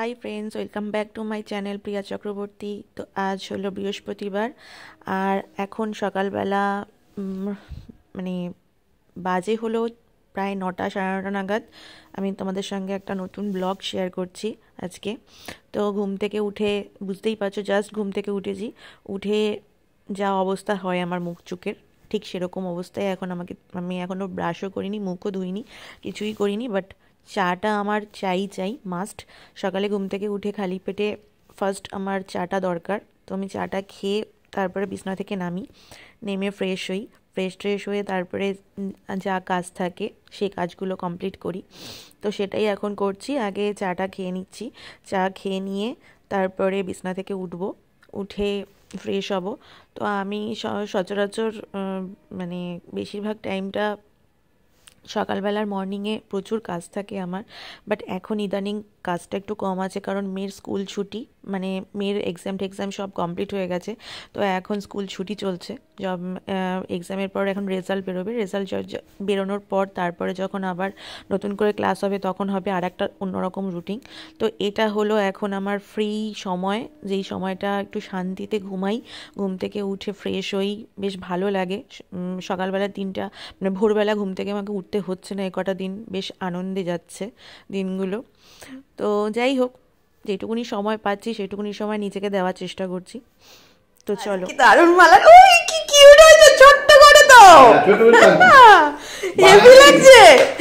High friends welcome back to my channel Priya Chakraborty. तो आज hello बृहस्पतिवार और एखन सकाल बेला माने बाजे हलो प्राय 9टा साढ़े 9टा नागाद आमी तोमादेर संगे एक नतून ब्लग शेयर करছি আজকে। तो घुम থেকে उठे बुझतेই पारছো জাস্ট घुम থেকে उठেছি, उठे যা অবস্থা হয় আমার মুখ চোখের ঠিক সেরকম অবস্থায় এখন আমি এখনো ব্রাশও করিনি, মুখও ধুইনি, কিছুই করিনি, বাট চাটা আমার চাই মাস্ট। সকালে ঘুম থেকে উঠে খালি পেটে ফার্স্ট আমার চাটা দরকার। তো আমি চাটা খেয়ে তারপরে বিছানা থেকে নামি, নেমে ফ্রেশ হই, ফ্রেশ হয়ে তারপরে যা কাজ থাকে সেই কাজগুলো কমপ্লিট করি। তো সেটাই এখন করছি। আগে চাটা খেয়ে নিচ্ছি, চা খেয়ে নিয়ে তারপরে বিছানা থেকে উঠবো, উঠে ফ্রেশ হব। তো আমি সচরাচর মানে বেশিরভাগ টাইমটা সকালবেলার মর্নিংয়ে প্রচুর কাজ থাকে আমার, বাট এখন ইদানিং কাজটা একটু কম আছে কারণ মেয়ের স্কুল ছুটি, মানে মেয়ের এক্সাম সব কমপ্লিট হয়ে গেছে। তো এখন স্কুল ছুটি চলছে, সব এক্সামের পর এখন রেজাল্ট বেরোবে, রেজাল্ট বেরোনোর পর তারপরে যখন আবার নতুন করে ক্লাস হবে তখন হবে আর একটা অন্যরকম রুটিন। তো এটা হলো এখন আমার ফ্রি সময়, যেই সময়টা একটু শান্তিতে ঘুমাই, ঘুম থেকে উঠে ফ্রেশ হই, বেশ ভালো লাগে। সকালবেলার দিনটা মানে ভোরবেলা ঘুম থেকে আমাকে উঠতে হচ্ছে না, এ কটা দিন বেশ আনন্দে যাচ্ছে দিনগুলো। তো যাই হোক, যেটুকুনি সময় পাচ্ছি সেটুকুনি সময় নিজেকে দেওয়ার চেষ্টা করছি। তো চলো। কি দারুণ মালা, ওই কি কিউট হয়েছে, ছোট্ট করে দাও, হেভি লাগছে।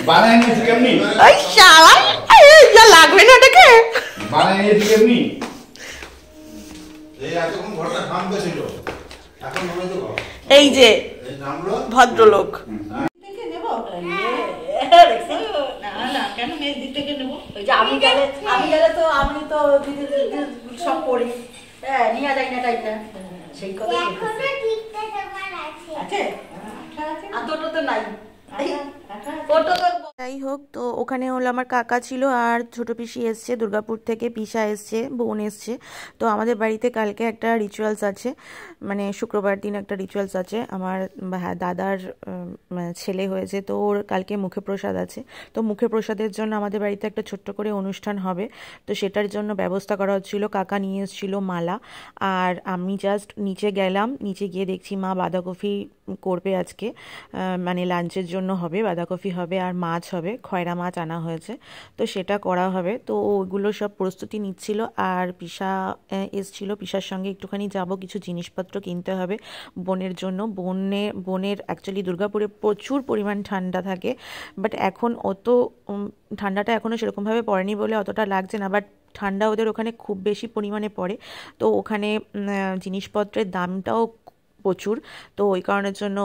বানাই নিয়েছি কেমনি? ওই শালা যা লাগবে না এটাকে বানাই নিয়েছি কেমনি? এই এতক্ষণ ঘরটা শান্ত ছিল, এখন মনে তো এই যে ভদ্রলোক সব পড়ি নিয়ে যাই না টাইপটা, সেই কথা তো নাই। যাই হোক, তো ওখানে হলো আমার কাকা ছিল আর ছোট পিসি এসছে, দুর্গাপুর থেকে পিসা এসছে, বোন এসছে। তো আমাদের বাড়িতে কালকে একটা রিচুয়ালস আছে, মানে শুক্রবার দিন একটা রিচুয়ালস আছে। আমার দাদার ছেলে হয়েছে, তো ওর কালকে মুখে প্রসাদ আছে। তো মুখে প্রসাদের জন্য আমাদের বাড়িতে একটা ছোট্ট করে অনুষ্ঠান হবে, তো সেটার জন্য ব্যবস্থা করা হচ্ছিল। কাকা নিয়ে এসেছিল মালা, আর আমি জাস্ট নিচে গেলাম, নিচে গিয়ে দেখছি মা বাঁধাকপি করবে আজকে, মানে লাঞ্চের জন্য হবে, বাঁধাকপি হবে আর মাছ হবে, খয়রা মাছ আনা হয়েছে, তো সেটা করা হবে। তো ওইগুলো সব প্রস্তুতি নিচ্ছিল। আর পিসা এসছিল, পিসার সঙ্গে একটুখানি যাব, কিছু জিনিসপত্র কিনতে হবে বোনের জন্য। বোনের অ্যাকচুয়ালি দুর্গাপুরে প্রচুর পরিমাণ ঠান্ডা থাকে, বাট এখন অত ঠান্ডাটা এখনও সেরকমভাবে পড়েনি বলে অতটা লাগছে না, বাট ঠান্ডা ওদের ওখানে খুব বেশি পরিমাণে পড়ে। তো ওখানে জিনিসপত্রের দামটাও প্রচুর। তো ওই কারণের জন্য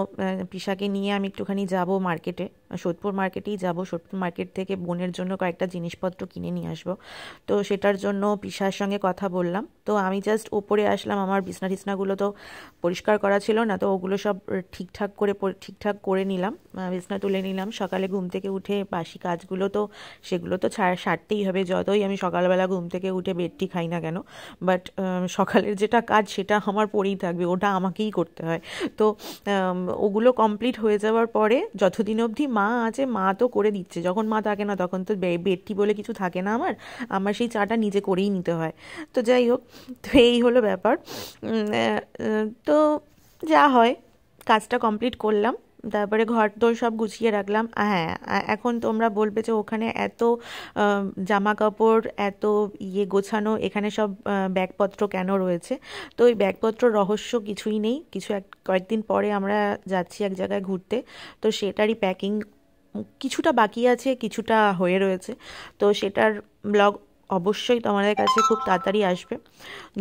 পিসাকে নিয়ে আমি একটুখানি যাব মার্কেটে, সোদপুর মার্কেটেই যাব। সোদপুর মার্কেট থেকে বোনের জন্য কয়েকটা জিনিসপত্র কিনে নিয়ে আসবো। তো সেটার জন্য পিসার সঙ্গে কথা বললাম। তো আমি জাস্ট ওপরে আসলাম, আমার বিছনাগুলো তো পরিষ্কার করা ছিল না, তো ওগুলো সব ঠিকঠাক করে নিলাম, বিছনা তুলে নিলাম। সকালে ঘুম থেকে উঠে বাসি কাজগুলো তো সেগুলো তো সারতেই হবে, যতই আমি সকালবেলা ঘুম থেকে উঠে বেডটি খাই না কেন, বাট সকালের যেটা কাজ সেটা আমার পরেই থাকবে, ওটা আমাকেই করতে হয়। তো ওগুলো কমপ্লিট হয়ে যাওয়ার পরে যতদিন অবধি মা আছে মা তো করে দিচ্ছে, যখন মা থাকে না তখন তো বেডটি বলে কিছু থাকে না, আমার সেই চাটা নিজে করেই নিতে হয়। তো যাই হোক, তো এই হলো ব্যাপার। তো যা হয় কাজটা কমপ্লিট করলাম, তারপরে ঘর দোর সব গুছিয়ে রাখলাম। হ্যাঁ, এখন তোমরা বলবে যে ওখানে এত জামা কাপড় এত গোছানো, এখানে সব ব্যাগপত্র কেন রয়েছে? তো ওই ব্যাগপত্র রহস্য কিছুই নেই, কয়েকদিন পরে আমরা যাচ্ছি এক জায়গায় ঘুরতে, তো সেটারই প্যাকিং কিছুটা বাকি আছে, কিছুটা হয়ে রয়েছে। তো সেটার ব্লগ অবশ্যই তোমাদের কাছে খুব তাড়াতাড়ি আসবে।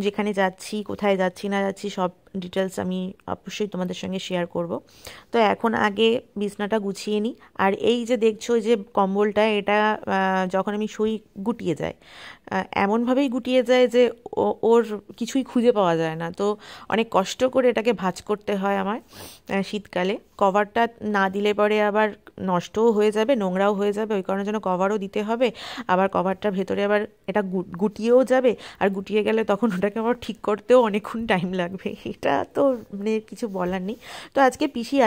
যেখানে যাচ্ছি, কোথায় যাচ্ছি না যাচ্ছি সব ডিটেলস আমি অবশ্যই তোমাদের সঙ্গে শেয়ার করব। তো এখন আগে বিছনাটা গুছিয়ে নিই। আর এই যে দেখছো যে কম্বলটা, এটা যখন আমি শুই গুটিয়ে যায়, এমনভাবেই গুটিয়ে যায় যে ওর কিছুই খুঁজে পাওয়া যায় না। তো অনেক কষ্ট করে এটাকে ভাঁজ করতে হয় আমার শীতকালে। কভারটা না দিলে পরে আবার নষ্টও হয়ে যাবে, নোংরাও হয়ে যাবে, ওই কারণের জন্য কভারও দিতে হবে। আবার কভারটার ভেতরে আবার এটা গুটিয়েও যাবে, আর গুটিয়ে গেলে তখন ওটাকে আবার ঠিক করতেও অনেকক্ষণ টাইম লাগবে, এটা তো মানে কিছু বলার নেই। তো আজকে পিসি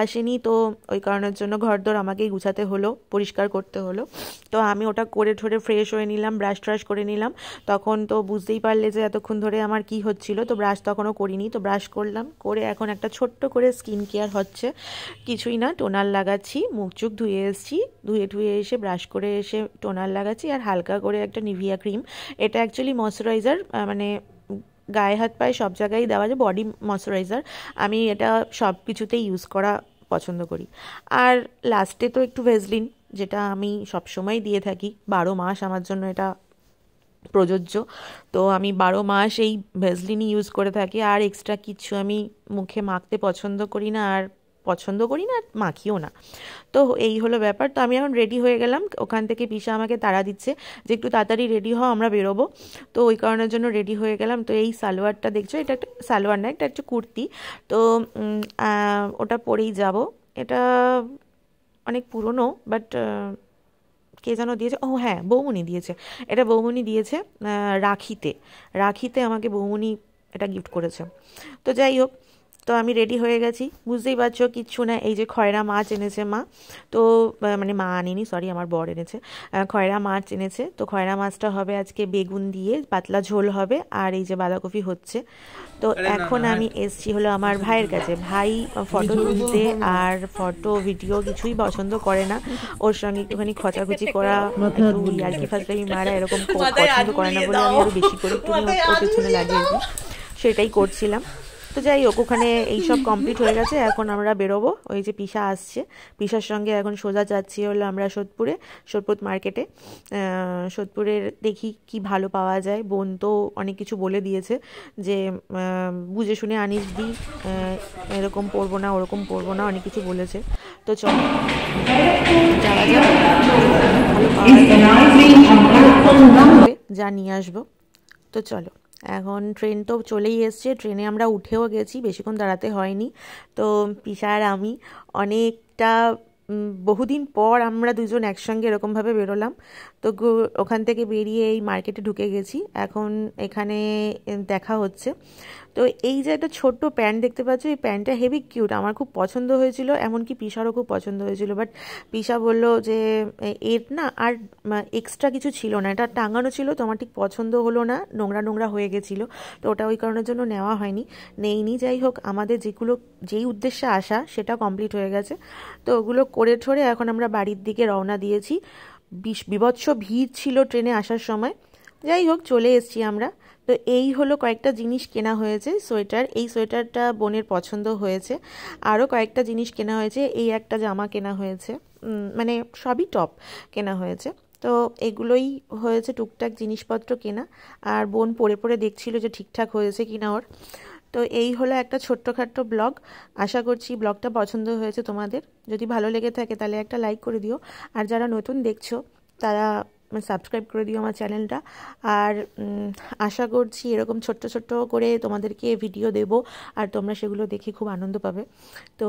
আসেনি, তো ওই কারণের জন্য ঘরদোর আমাকেই গুছাতে হলো, পরিষ্কার করতে হলো। তো আমি ওটা করে ঠোরে ফ্রেশ হয়ে নিলাম, ব্রাশ ট্রাশ করে নিলাম। তখন তো বুঝতেই পারলে যে এতক্ষণ ধরে আমার কি হচ্ছিল, তো ব্রাশ তখনও করিনি, তো ব্রাশ করলাম, করে এখন একটা ছোট্ট করে স্কিন কেয়ার হচ্ছে। কিছুই না, টোনার লাগাচ্ছি, মুখ চুখ ধুয়ে এসেছি, ধুয়ে এসে ব্রাশ করে এসে টোনার লাগাচ্ছি, আর হালকা করে একটা নিভিয়া ক্রিম। এটা অ্যাকচুয়ালি ময়শ্চারাইজার, মানে গায়ে হাত পায়ে সব জায়গায় দেওয়া যায়, বডি ময়শ্চারাইজার। আমি এটা সব কিছুতেই ইউজ করা পছন্দ করি। আর লাস্টে তো একটু ভেজলিন, যেটা আমি সবসময় দিয়ে থাকি, 12 মাস আমার জন্য এটা প্রযোজ্য। তো আমি 12 মাস এই ভেজলিনই ইউজ করে থাকি, আর এক্সট্রা কিছু আমি মুখে মাখতে পছন্দ করি না, আর মাখিও না। তো এই হলো ব্যাপার। তো আমি এখন রেডি হয়ে গেলাম, ওখান থেকে পিসা আমাকে তাড়া দিচ্ছে যে একটু তাড়াতাড়ি রেডি হও, আমরা বেরোবো। তো ওই কারণের জন্য রেডি হয়ে গেলাম। তো এই সালোয়ারটা দেখছো, এটা একটা সালোয়ার না, এটা একটা কুর্তি। তো ওটা পরেই যাব। এটা অনেক পুরনো, বাট কে যেন দিয়েছে, ও হ্যাঁ, বৌমনি দিয়েছে। এটা বৌমনি দিয়েছে রাখিতে আমাকে বৌমনি এটা গিফট করেছে। তো যাই হোক, তো আমি রেডি হয়ে গেছি, বুঝতেই পারছো, কিচ্ছু না, এই যে খয়রা মাছ এনেছে মা। তো মানে মা আনেনি, সরি, আমার বর এনেছে। খয়রা মাছ এনেছে, তো খয়রা মাছটা হবে আজকে বেগুন দিয়ে পাতলা ঝোল হবে, আর এই যে বাঁধাকপি হচ্ছে। তো এখন আমি এসছি হলো আমার ভাইয়ের কাছে। ভাই ফটো তুলতে আর ফটো ভিডিও কিছুই পছন্দ করে না, ওর সঙ্গে একটুখানি খচাখচি করা, একটু ইয়ার্কি ফাজলামি মারা এরকম পছন্দ করে না বলে আমি আরও বেশি করে একটু ওর পেছনে লাগিয়ে দিই, সেটাই করছিলাম। তো যাই হোক, ওখানে এইসব কমপ্লিট হয়ে গেছে, এখন আমরা বেরোবো। ওই যে পিসা আসছে, পিসার সঙ্গে এখন সোজা যাচ্ছি হলো আমরা সোদপুর মার্কেটে। সোদপুরের দেখি কি ভালো পাওয়া যায়। বোন তো অনেক কিছু বলে দিয়েছে যে বুঝে শুনে আনিস দি, এরকম পরবো না, ওরকম পরবো না, অনেক কিছু বলেছে। তো চলো যাওয়া যাক, ভালো পাওয়া যায় যা নিয়ে আসবো। তো চলো, এখন ট্রেন তো চলেই এসছে, ট্রেনে আমরা উঠেও গেছি, বেশিক্ষণ দাঁড়াতে হয়নি। তো পিসা আর আমি অনেকটা বহুদিন পর আমরা দুজন একসঙ্গে এরকমভাবে বেরোলাম। তো ওখান থেকে বেরিয়ে এই মার্কেটে ঢুকে গেছি, এখন এখানে দেখা হচ্ছে। তো এই যে একটা ছোট্ট প্যান্ট দেখতে পাচ্ছ, এই প্যান্টটা হেভি কিউট, আমার খুব পছন্দ হয়েছিল, এমনকি পিসারও খুব পছন্দ হয়েছিল। বাট পিসা বললো যে এর না আর এক্সট্রা কিছু ছিল না, এটা টাঙানো ছিল, তো আমার ঠিক পছন্দ হলো না, নোংরা হয়ে গেছিলো, তো ওটা ওই কারণের জন্য নেওয়া হয়নি, নেইনি। যাই হোক, আমাদের যেই উদ্দেশ্যে আসা সেটা কমপ্লিট হয়ে গেছে। তো ওগুলো করে ঠোরে এখন আমরা বাড়ির দিকে রওনা দিয়েছি। বিভৎস ভিড় ছিল ট্রেনে আসার সময়। যাই হোক, চলে এসেছি আমরা। তো এই হলো কয়েকটা জিনিস কেনা হয়েছে, সোয়েটার, এই সোয়েটারটা বোনের পছন্দ হয়েছে। আরও কয়েকটা জিনিস কেনা হয়েছে, এই একটা জামা কেনা হয়েছে, মানে সবই টপ কেনা হয়েছে। তো এগুলোই হয়েছে টুকটাক জিনিসপত্র কেনা, আর বোন পরে দেখছিল যে ঠিকঠাক হয়েছে কিনা ওর। তো এই হলো একটা ছোট্টখাট্টো ব্লগ। আশা করছি ব্লগটা পছন্দ হয়েছে তোমাদের। যদি ভালো লেগে থাকে তাহলে একটা লাইক করে দিও, আর যারা নতুন দেখছো তারা সাবস্ক্রাইব করে দিও আমার চ্যানেলটা। আর আশা করছি এরকম ছোট্ট করে তোমাদেরকে ভিডিও দেব, আর তোমরা সেগুলো দেখে খুব আনন্দ পাবে। তো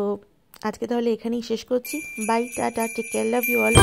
আজকে তাহলে এখানেই শেষ করছি। Bye, tata, take care, love you all.